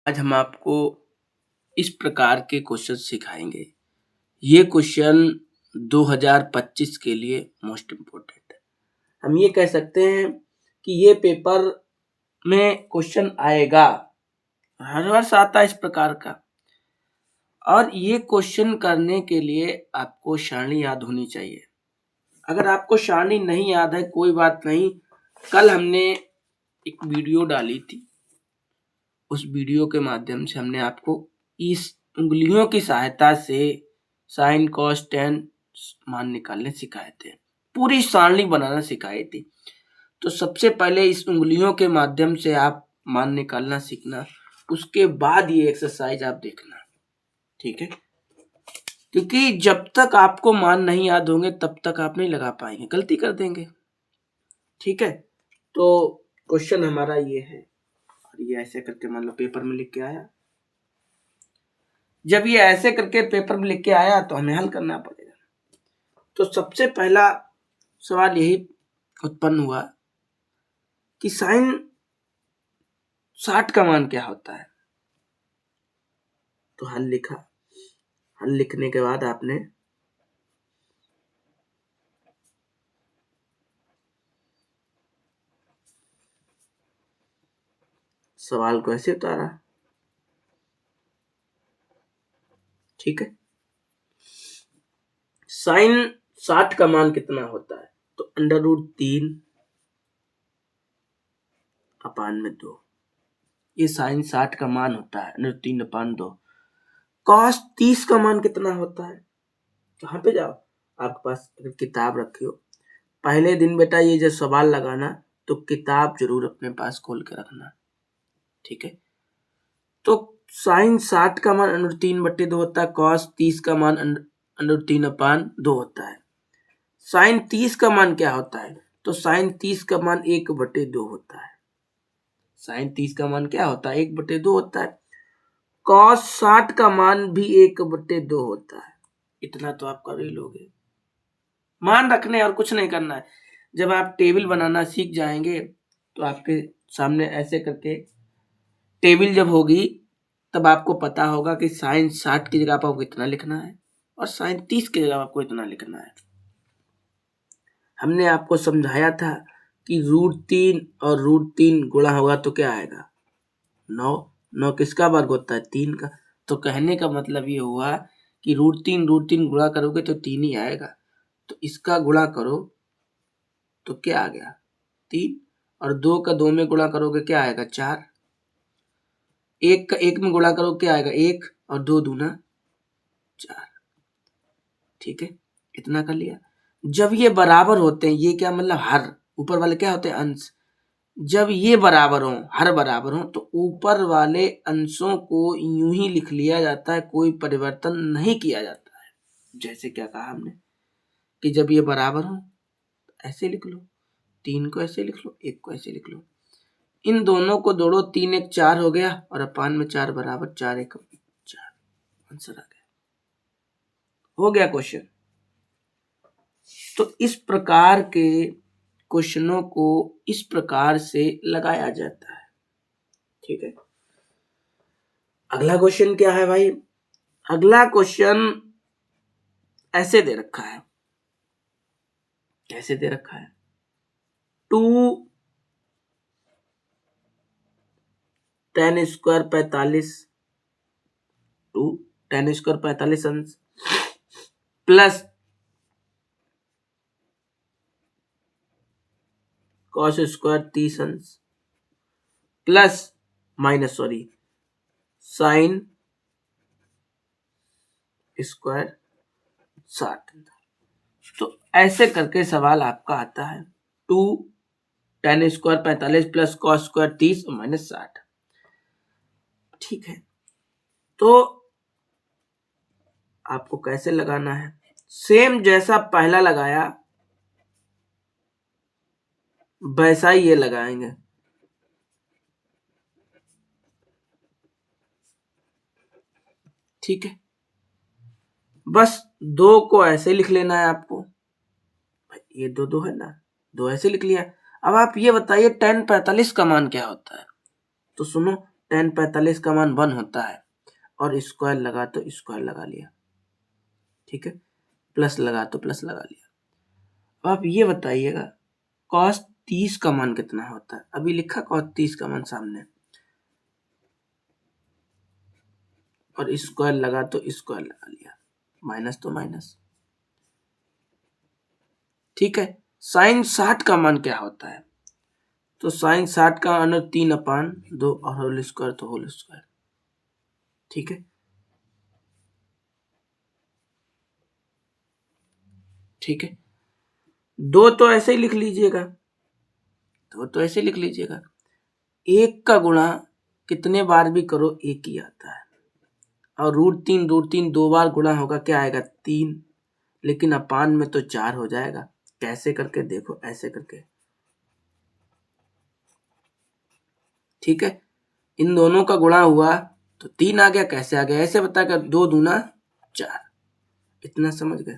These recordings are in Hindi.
आज हम आपको इस प्रकार के क्वेश्चन सिखाएंगे। ये क्वेश्चन 2025 के लिए मोस्ट इम्पोर्टेंट है। हम ये कह सकते हैं कि ये पेपर में क्वेश्चन आएगा, हर वर्ष आता है इस प्रकार का। और ये क्वेश्चन करने के लिए आपको सारणी याद होनी चाहिए। अगर आपको सारणी नहीं याद है कोई बात नहीं, कल हमने एक वीडियो डाली थी, उस वीडियो के माध्यम से हमने आपको इस उंगलियों की सहायता से साइन कॉस टेन मान निकालने सिखाए थे, पूरी सारणी बनाना सिखाई थी। तो सबसे पहले इस उंगलियों के माध्यम से आप मान निकालना सीखना, उसके बाद ये एक्सरसाइज आप देखना, ठीक है। क्योंकि जब तक आपको मान नहीं याद होंगे तब तक आप नहीं लगा पाएंगे, गलती कर देंगे, ठीक है। तो क्वेश्चन हमारा ये है, और ये ऐसे करके मान लो पेपर में लिख के आया। जब ये ऐसे करके पेपर में लिख के आया तो हमें हल करना पड़ेगा। तो सबसे पहला सवाल यही उत्पन्न हुआ कि साइन 60 का मान क्या होता है। तो हल लिखा, हल लिखने के बाद आपने सवाल को ऐसे उतारा, ठीक है। साइन 60 का मान कितना होता है, तो √3 अपान में 2, ये साइन 60 का मान होता है, √3 अपान 2। कॉस 30 का मान कितना होता है, कहाँ पे जाओ, आपके पास अगर किताब रखी हो, पहले दिन बेटा ये जो सवाल लगाना तो किताब जरूर अपने पास खोल के रखना, ठीक है। तो साइन 60 का मान √3/2 होता है, कॉस 30 का मान √3 अपान 2 होता है। साइन 30 का मान क्या होता है, तो साइन 30 का मान 1/2 होता है। साइन 30 का मान क्या होता है, 1/2 होता है। कॉस 60 का मान भी 1/2 होता है। इतना तो आप कर ही लोगे, मान रखने और कुछ नहीं करना है। जब आप टेबल बनाना सीख जाएंगे तो आपके सामने ऐसे करके टेबल जब होगी तब आपको पता होगा कि साइन 60 की जगह आपको इतना लिखना है और साइन 30 की जगह आपको इतना लिखना है। हमने आपको समझाया था कि √3 और √3 गुणा होगा तो क्या आएगा, 9। 9 किसका वर्ग होता है, 3 का। तो कहने का मतलब ये हुआ कि √3 गुणा करोगे तो 3 ही आएगा। तो इसका गुणा करो तो क्या आ गया, 3, और 2 का 2 में गुणा करोगे क्या आएगा, 4। 1 का 1 में गुणा करो क्या आएगा, 1, और 2 दूना 4, ठीक है। इतना कर लिया। जब ये बराबर होते हैं, ये क्या मतलब हर, ऊपर वाले क्या होते हैं, अंश। जब ये बराबर हो, हर बराबर हो, तो ऊपर वाले अंशों को यूं ही लिख लिया जाता है, कोई परिवर्तन नहीं किया जाता है। जैसे क्या कहा हमने कि जब ये बराबर हो ऐसे लिख लो, 3 को ऐसे लिख लो, 1 को ऐसे लिख लो। इन दोनों को जोड़ो, 3 1 4 हो गया, और अपान में 4 बराबर 4 1 4, आंसर आ गया, हो गया क्वेश्चन। तो इस प्रकार के क्वेश्चनों को इस प्रकार से लगाया जाता है, ठीक है। अगला क्वेश्चन क्या है भाई, अगला क्वेश्चन ऐसे दे रखा है, कैसे दे रखा है, 2 tan स्क्वायर 45, 2 tan स्क्वायर 45 अंश प्लस कॉस स्क्वायर 30 अंश प्लस माइनस साइन स्क्वायर 60। तो ऐसे करके सवाल आपका आता है, 2 tan square 45 plus cos square 30 और माइनस 60, ठीक है। तो आपको कैसे लगाना है, सेम जैसा पहला लगाया वैसा ही ये लगाएंगे, ठीक है। बस 2 को ऐसे लिख लेना है आपको, ये 2 2 है ना, 2 ऐसे लिख लिया। अब आप ये बताइए tan 45 का मान क्या होता है, तो सुनो tan 45 का मान 1 होता है और स्क्वायर लगा तो स्क्वायर लगा लिया, ठीक है, प्लस लगा तो प्लस लगा लिया। अब आप ये बताइएगा cos 30 का मान कितना होता है। अभी लिखा cos 30 का मान सामने और स्क्वायर लगा तो स्क्वायर लगा लिया, माइनस तो माइनस, ठीक है। साइन 60 का मान क्या होता है, तो साइन 60 का मान 3/2 और होल स्क्वायर तो होल स्क्वायर, ठीक है, ठीक है। दो तो ऐसे ही लिख लीजिएगा, दो तो ऐसे लिख लीजिएगा। एक का गुणा कितने बार भी करो एक ही आता है, और √3 दो बार गुणा होगा क्या आएगा 3, लेकिन अपान में तो 4 हो जाएगा। कैसे करके देखो, ऐसे करके, ठीक है। इन दोनों का गुणा हुआ तो 3 आ गया, कैसे आ गया, ऐसे बताकर 2 दूना 4, इतना समझ गए।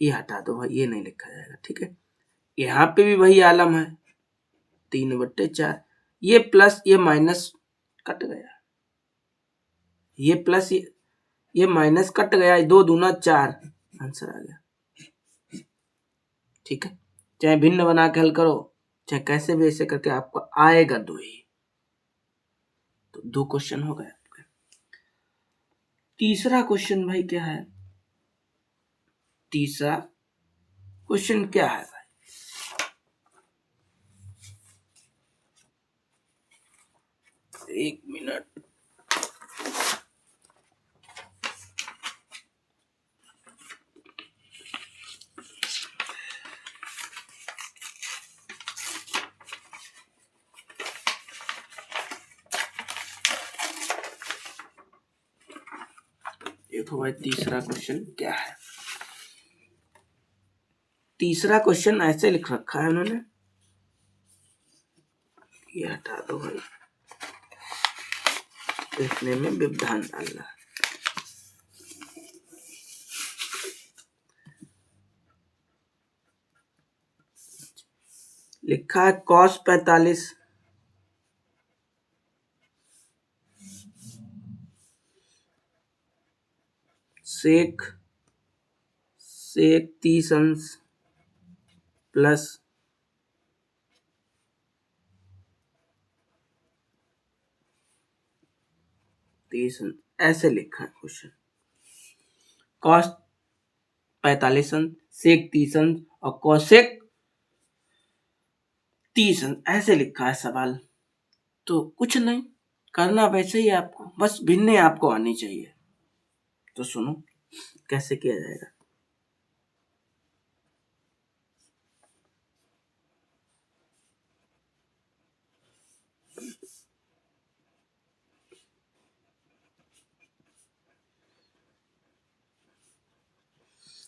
ये हटा दो भाई, ये नहीं लिखा जाएगा, ठीक है। यहाँ पे भी वही आलम है 3/4, ये प्लस ये माइनस कट गया, ये प्लस ये माइनस कट गया, 2 दूना 4 आंसर आ गया, ठीक है। चाहे भिन्न बना के हल करो, चाहे कैसे भी ऐसे करके आपको आएगा 2 ही। तो 2 क्वेश्चन हो गए आपके। तीसरा क्वेश्चन भाई क्या है, तीसरा क्वेश्चन क्या है भाई, एक मिनट, देखो भाई तीसरा क्वेश्चन क्या है। तीसरा क्वेश्चन ऐसे लिख रखा है उन्होंने, ये हटा दो भाई, लिखने में व्यवधान डालना। लिखा है cos 45 सेक 30 अंश प्लस ऐसे लिखा है क्वेश्चन। cos 45 अंश, सेक 30 अंश और कोसेक 30 अंश, ऐसे लिखा है सवाल। तो कुछ नहीं करना, वैसे ही आपको बस भिन्ने आपको आनी चाहिए। तो सुनो कैसे किया जाएगा।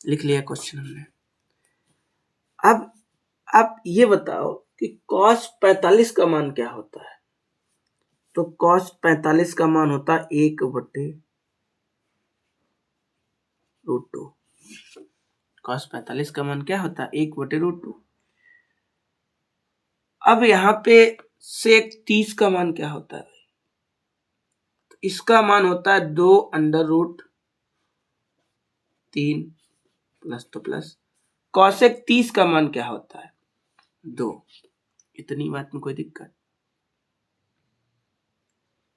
लिख लिया क्वेश्चन हमने। अब आप ये बताओ कि cos 45 का मान क्या होता है। तो cos 45 का मान होता है 1/√2। cos 45 का मान क्या होता है 1/√2। अब यहाँ पे sec 30 का मान क्या होता है, तो इसका मान होता है 2√3 प्लस तो प्लस। cosec 30 का मान क्या होता है 2। इतनी बात में कोई दिक्कत,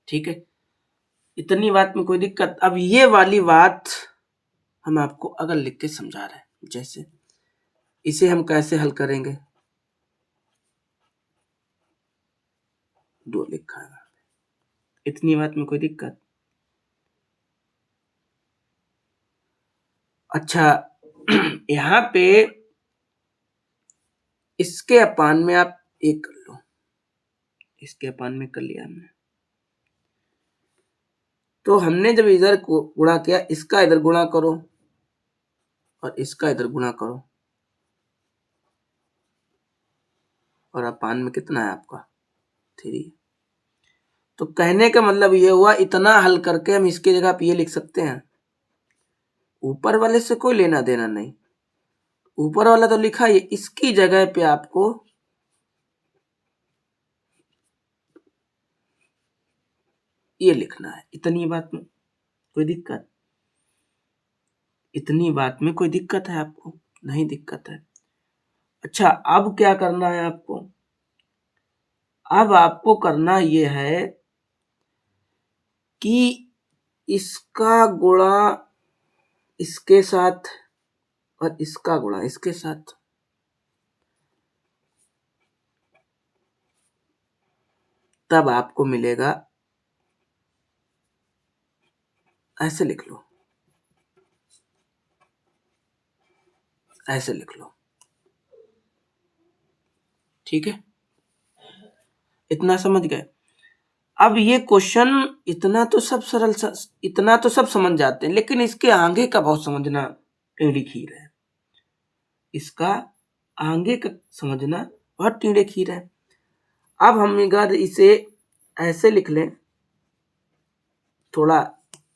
ठीक है, इतनी बात में कोई दिक्कत। अब ये वाली बात हम आपको अगर लिख के समझा रहे हैं, जैसे इसे हम कैसे हल करेंगे, 2 लिखा है, इतनी बात में कोई दिक्कत। अच्छा यहाँ पे इसके अपान में आप 1 कर लो, इसके अपान में कर लिया हमने। तो हमने जब इधर गुणा किया, इसका इधर गुणा करो और इसका इधर गुणा करो, और अपान में कितना है आपका 3। तो कहने का मतलब ये हुआ, इतना हल करके हम इसकी जगह पे ये लिख सकते हैं। ऊपर वाले से कोई लेना देना नहीं, ऊपर वाला तो लिखा है, इसकी जगह पे आपको ये लिखना है। इतनी बात में कोई दिक्कत? इतनी बात में कोई दिक्कत है आपको? नहीं दिक्कत है। अच्छा, अब क्या करना है आपको? अब आपको करना ये है कि इसका गुणा इसके साथ और इसका गुणा इसके साथ। तब आपको मिलेगा, ऐसे लिख लो, ऐसे लिख लो, ठीक है? इतना समझ गए? अब ये क्वेश्चन इतना तो सब सरल, इतना तो सब समझ जाते हैं, लेकिन इसके आगे का बहुत समझना टेढ़ी खीर है। इसका आगे का समझना बहुत टेढ़ी खीर है। अब हम अगर इसे ऐसे लिख लें, थोड़ा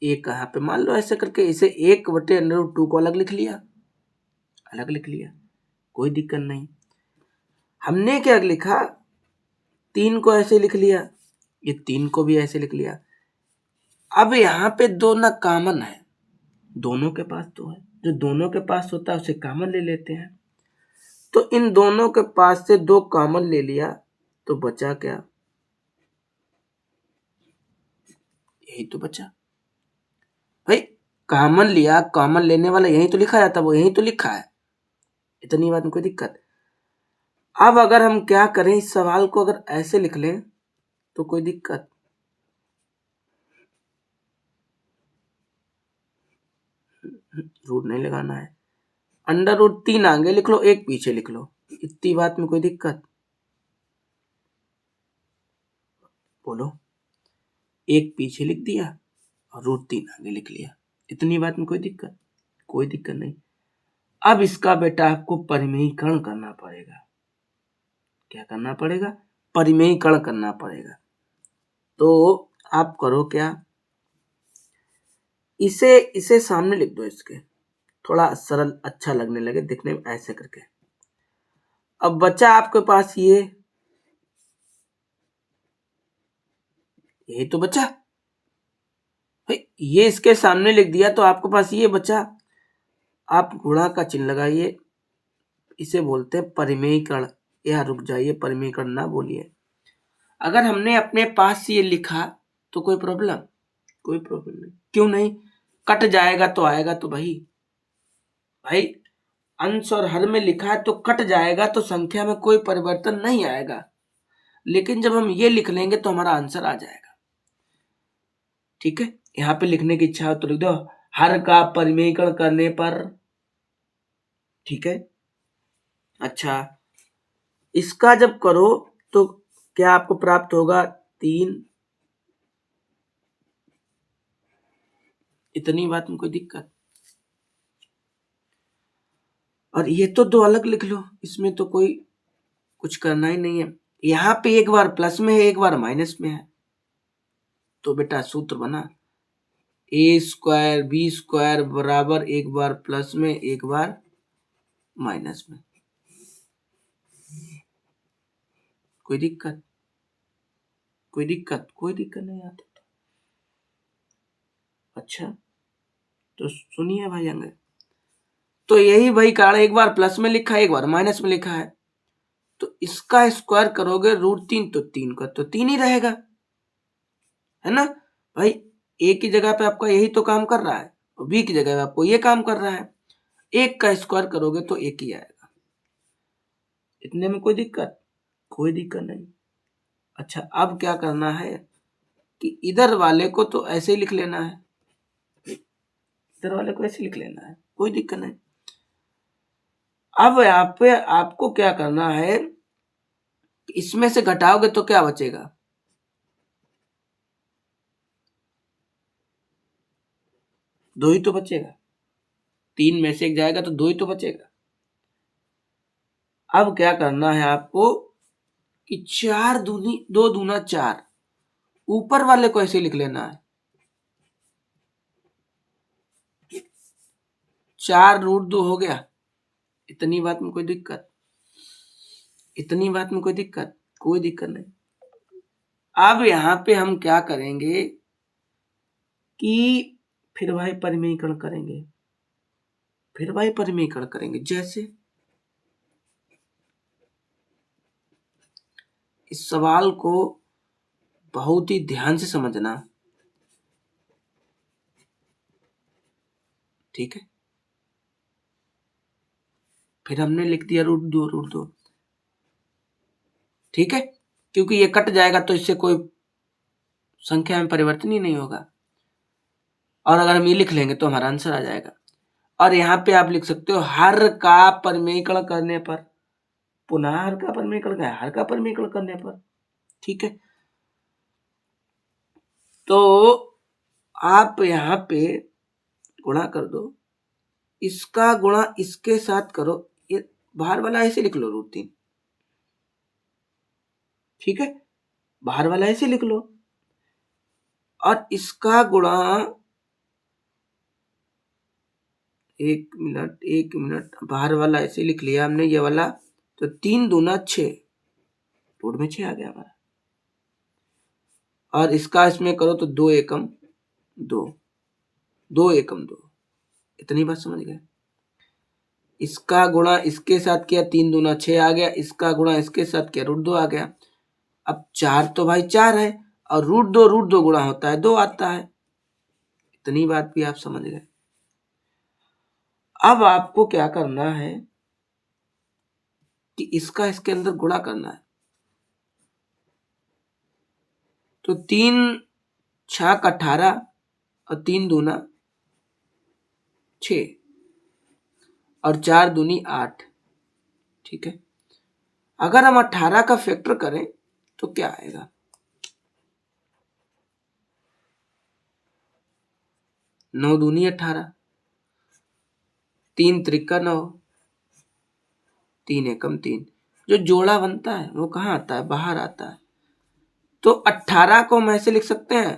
एक यहाँ पे मान लो ऐसे करके, इसे 1/√2 को अलग लिख लिया, अलग लिख लिया, कोई दिक्कत नहीं। हमने क्या लिखा, 3 को ऐसे लिख लिया, ये 3 को भी ऐसे लिख लिया। अब यहाँ पे 2 ना कॉमन है, दोनों के पास 2 है, जो दोनों के पास होता है उसे कॉमन ले लेते हैं। तो इन दोनों के पास से 2 कॉमन ले लिया, तो बचा क्या? यही तो बचा भाई। कॉमन लिया, कॉमन लेने वाला यही तो लिखा जाता, वो यही तो लिखा है। इतनी बात में कोई दिक्कत? अब अगर हम क्या करें, इस सवाल को अगर ऐसे लिख लें तो कोई दिक्कत? रूट नहीं लगाना है। √3 आगे लिख लो, 1 पीछे लिख लो, इतनी बात में कोई दिक्कत? बोलो। 1 पीछे लिख दिया और √3 आगे लिख लिया, इतनी बात में कोई दिक्कत? कोई दिक्कत नहीं। अब इसका बेटा आपको परिमेयीकरण करना पड़ेगा। क्या करना पड़ेगा? परिमेयीकरण करना पड़ेगा। तो आप करो क्या, इसे सामने लिख दो, इसके थोड़ा सरल अच्छा लगने लगे दिखने में, ऐसे करके। अब बचा आपके पास यही तो बचा भाई, ये इसके सामने लिख दिया तो आपके पास ये बचा। आप गुणा का चिन्ह लगाइए, इसे बोलते हैं परिमेयीकरण। या रुक जाइए, परिमेयीकरण ना बोलिए। अगर हमने अपने पास ये लिखा तो कोई प्रॉब्लम? कोई प्रॉब्लम नहीं। क्यों नहीं? कट जाएगा तो आएगा तो भाई अंश और हर में लिखा है तो कट जाएगा, तो संख्या में कोई परिवर्तन नहीं आएगा। लेकिन जब हम ये लिख लेंगे तो हमारा आंसर आ जाएगा। ठीक है, यहाँ पे लिखने की इच्छा हो तो लिख दो, हर का परिमेयीकरण करने पर। ठीक है, अच्छा, इसका जब करो तो क्या आपको प्राप्त होगा? 3। इतनी बात में कोई दिक्कत? और ये तो 2 अलग लिख लो, इसमें तो कोई कुछ करना ही नहीं है। यहाँ पे एक बार प्लस में है, एक बार माइनस में है, तो बेटा सूत्र बना, a² b² बराबर एक बार प्लस में एक बार माइनस में। कोई दिक्कत? कोई दिक्कत? कोई दिक्कत नहीं आती। अच्छा, तो सुनिए भाई अंगे, तो यही भाई कारण, एक बार प्लस में लिखा है, एक बार माइनस में लिखा है, तो इसका स्क्वायर करोगे √3, तो 3 का तो 3 ही रहेगा, है ना भाई? ए की जगह पे आपका यही तो काम कर रहा है, और बी की जगह पे आपको ये काम कर रहा है। 1 का स्क्वायर करोगे तो 1 ही आएगा। इतने में कोई दिक्कत? कोई दिक्कत नहीं। अच्छा, अब क्या करना है कि इधर वाले को तो ऐसे ही लिख लेना है, इधर वाले को ऐसे लिख लेना है, कोई दिक्कत नहीं। अब यहाँ पे आपको क्या करना है, इसमें से घटाओगे तो क्या बचेगा? 2 ही तो बचेगा। 3 में से 1 जाएगा तो 2 ही तो बचेगा। अब क्या करना है आपको कि 2 दूना 4, ऊपर वाले को ऐसे लिख लेना है, 4√2 हो गया। इतनी बात में कोई दिक्कत? इतनी बात में कोई दिक्कत? कोई दिक्कत नहीं। अब यहाँ पे हम क्या करेंगे कि फिर वही परिमेयीकरण करेंगे। जैसे इस सवाल को बहुत ही ध्यान से समझना, ठीक है। फिर हमने लिख दिया √2, ठीक है, क्योंकि ये कट जाएगा तो इससे कोई संख्या में परिवर्तन ही नहीं होगा, और अगर हम ये लिख लेंगे तो हमारा आंसर आ जाएगा। और यहाँ पे आप लिख सकते हो हर का परिमेयीकरण करने पर, पुनः हर का परिमेयीकरण का हर का परिमेयीकरण करने पर, ठीक है। तो आप यहाँ पे गुणा कर दो, इसका गुणा इसके साथ करो, ये बाहर वाला ऐसे लिख लो √3, ठीक है, बाहर वाला ऐसे लिख लो, और इसका गुणा, एक मिनट, बाहर वाला ऐसे लिख लिया हमने ये वाला, तो 3 दूना 6, रूट में 6 आ गया हमारा, और इसका इसमें करो तो 2 एकम 2, 2 एकम 2, इतनी बात समझ गए। इसका गुणा इसके साथ किया 3 दूना 6 आ गया, इसका गुणा इसके साथ किया √2 आ गया। अब 4 तो भाई 4 है, और √2 गुणा होता है 2 आता है, इतनी बात भी आप समझ गए। अब आपको क्या करना है कि इसका इसके अंदर गुणा करना है, तो 3 छाक 18 और 3 दूना 6 और 4 दूनी 8, ठीक है। अगर हम 18 का फैक्टर करें तो क्या आएगा, 9 दूनी 18, 3 त्रिका 9, 3 एकम 3, जो जोड़ा बनता है वो कहाँ आता है, बाहर आता है। तो 18 को हम ऐसे लिख सकते हैं,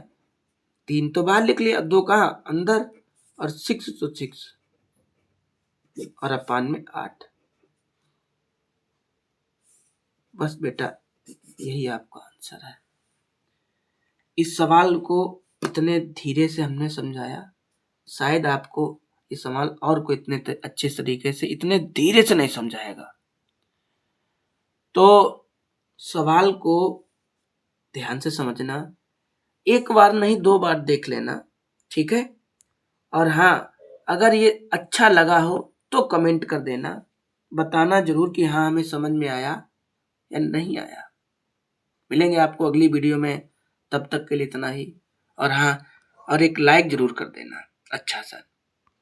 3 तो बाहर लिख लिया, 2 कहाँ अंदर, और 6 तो 6, और अपान में 8। बस बेटा यही आपका आंसर है। इस सवाल को इतने धीरे से हमने समझाया, शायद आपको ये सवाल और को इतने अच्छे तरीके से इतने धीरे से नहीं समझाएगा। तो सवाल को ध्यान से समझना, एक बार नहीं 2 बार देख लेना, ठीक है। और हाँ, अगर ये अच्छा लगा हो तो कमेंट कर देना, बताना जरूर कि हाँ हमें समझ में आया या नहीं आया। मिलेंगे आपको अगली वीडियो में, तब तक के लिए इतना ही। और हाँ, और एक लाइक जरूर कर देना अच्छा सा।